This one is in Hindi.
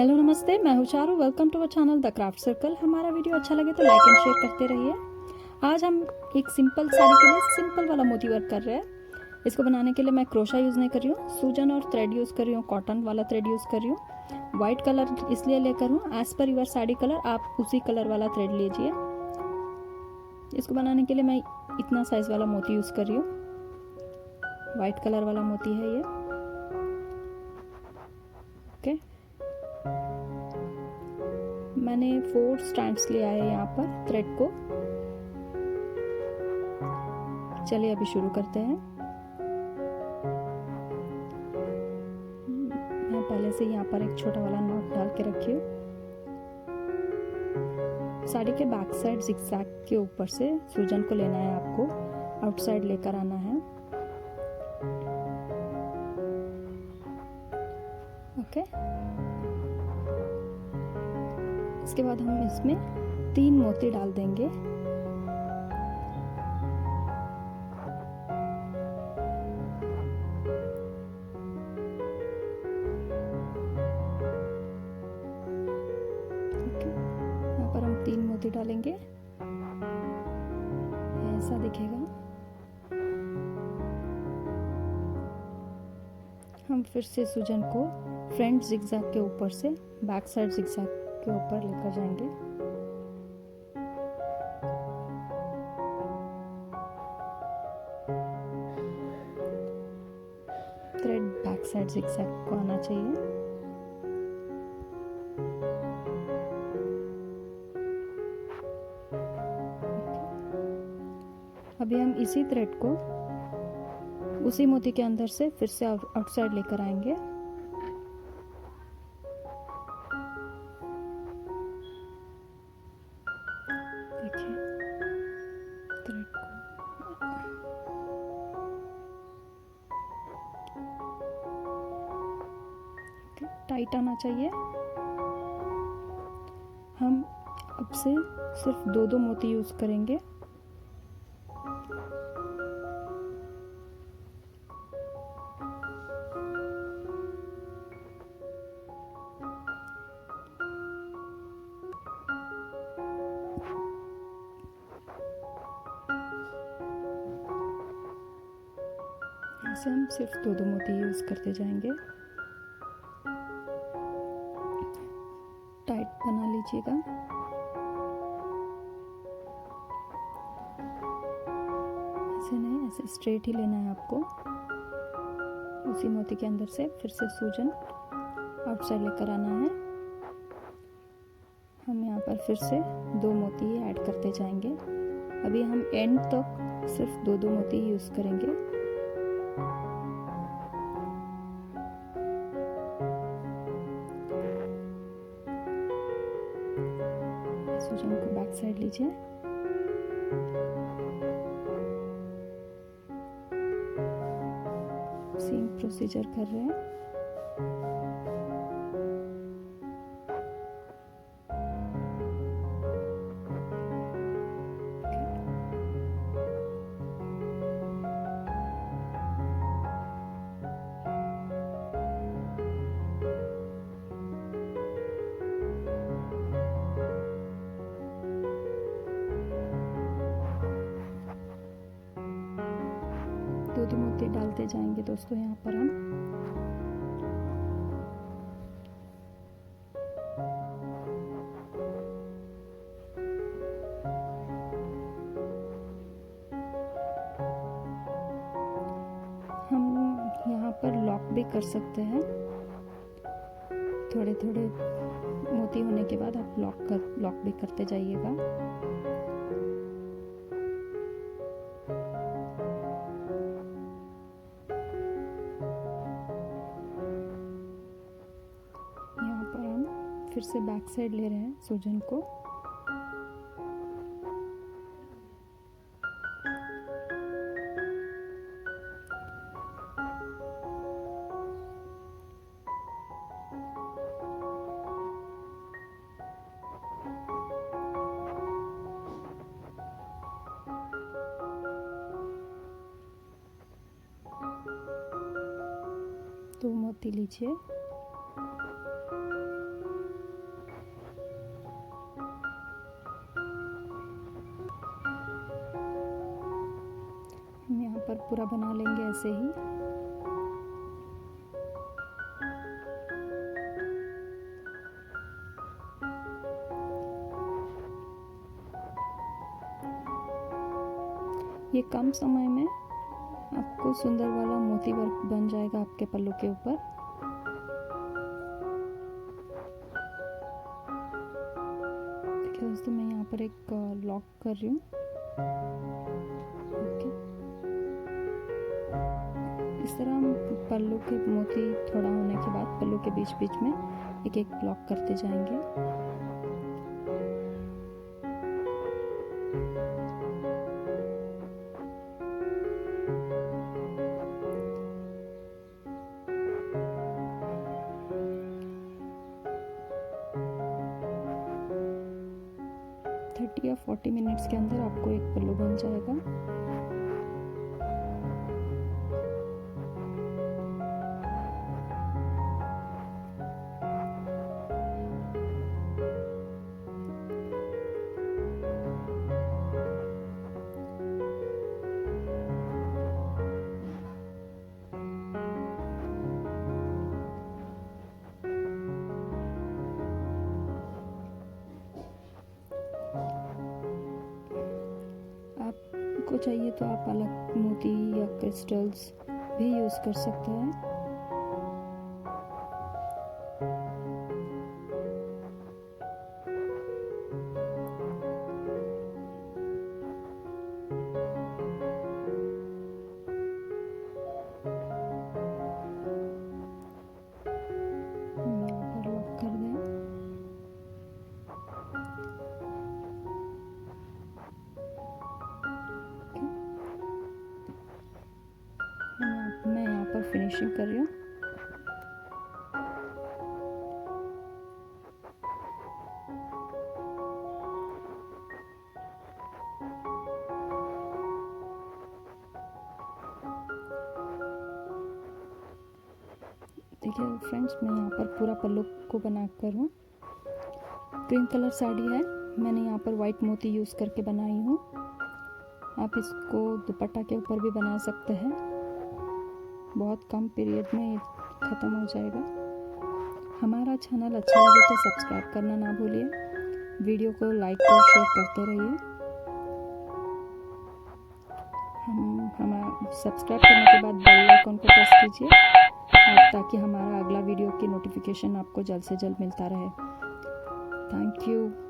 हेलो नमस्ते, मैं हूँ Charu. Welcome to our channel the craft circle. हमारा वीडियो अच्छा लगे तो लाइक एंड शेयर करते रहिए। आज हम एक सिंपल साड़ी के लिए सिंपल वाला मोती वर्क कर रहे हैं। इसको बनाने के लिए मैं क्रोशा यूज़ नहीं कर रही हूँ, सूजन और थ्रेड यूज़ कर रही हूँ, कॉटन वाला थ्रेड यूज़ कर रही हूँ। वाइट कलर इसलिए लेकर हूँ, as per your sari colour आप उसी कलर वाला थ्रेड लीजिए। इसको बनाने के लिए मैं इतना साइज़ वाला मोती यूज़ कर रही हूँ। वाइट कलर वाला मोती है ये। ओके, मैंने 4 स्ट्रैंड्स लिया है यहाँ पर थ्रेड को। चलिए अभी शुरू करते हैं। मैं पहले से यहाँ पर एक छोटा वाला नॉट डाल के रखी हूँ। साड़ी के बैक साइड जिगजैग के ऊपर से सूजन को लेना है, आपको आउटसाइड लेकर आना है। ओके, इसके बाद हम इसमें 3 मोती डाल देंगे। यहाँ पर हम 3 मोती डालेंगे, ऐसा दिखेगा। हम फिर से सूजन को फ्रंट जिगजैग के ऊपर से बैक साइड जिगजैग के ऊपर लेकर जाएंगे। थ्रेड बैक साइड जिगजैग को आना चाहिए। अभी हम इसी थ्रेड को उसी मोती के अंदर से फिर से आउटसाइड लेकर आएंगे। देखिए थ्रेड को टाइट आना चाहिए। हम अब से सिर्फ 2 मोती यूज करेंगे। ऐसे हम सिर्फ 2 मोती यूज करते जाएंगे। टाइट बना लीजिएगा। ऐसे नहीं, ऐसे स्ट्रेट ही लेना है आपको। उसी मोती के अंदर से फिर से सूजन आउटसाइड लेकर आना है। हम यहाँ पर फिर से 2 मोती ऐड करते जाएंगे। अभी हम एंड तक सिर्फ 2 मोती यूज करेंगे। सूजन को बैक साइड लीजिए। सेम प्रोसीजर कर रहे हैं। दो मोती डालते जाएंगे दोस्तों यहाँ पर हम। यहाँ पर लॉक भी कर सकते हैं। थोड़े थोड़े मोती होने के बाद आप लॉक भी करते जाइएगा। फिर से बैक साइड ले रहे हैं सूजन को। तो मोती लीजिए। पूरा बना लेंगे ऐसे ही। ये कम समय में आपको सुंदर वाला मोती वर्क बन जाएगा आपके पल्लू के ऊपर। देखिए दोस्तों, मैं यहाँ पर एक लॉक कर रही हूँ। ओके, इस तरह हम पल्लू के मोती थोड़ा होने के बाद पल्लू के बीच बीच में एक एक लॉक करते जाएंगे। या 40 मिनट्स के अंदर आपको एक पल्लू बन जाएगा। आपको चाहिए तो आप अलग मोती या क्रिस्टल्स भी यूज़ कर सकते हैं। यहाँ पर लॉक कर दें। मैं यहाँ पर फिनिशिंग कर रही हूँ। देखिए फ्रेंड्स, मैं यहाँ पर पूरा पल्लू को बना कर हूँ। क्रीम कलर साड़ी है, मैंने यहाँ पर वाइट मोती यूज़ करके बनाई हूँ। आप इसको दुपट्टा के ऊपर भी बना सकते हैं। बहुत कम पीरियड में ख़त्म हो जाएगा। हमारा चैनल अच्छा लगे तो सब्सक्राइब करना ना भूलिए। वीडियो को लाइक और शेयर करते रहिए। हमारा सब्सक्राइब करने के बाद बेल आइकन को प्रेस कीजिए और ताकि हमारा अगला वीडियो की नोटिफिकेशन आपको जल्द से जल्द मिलता रहे। Thank you.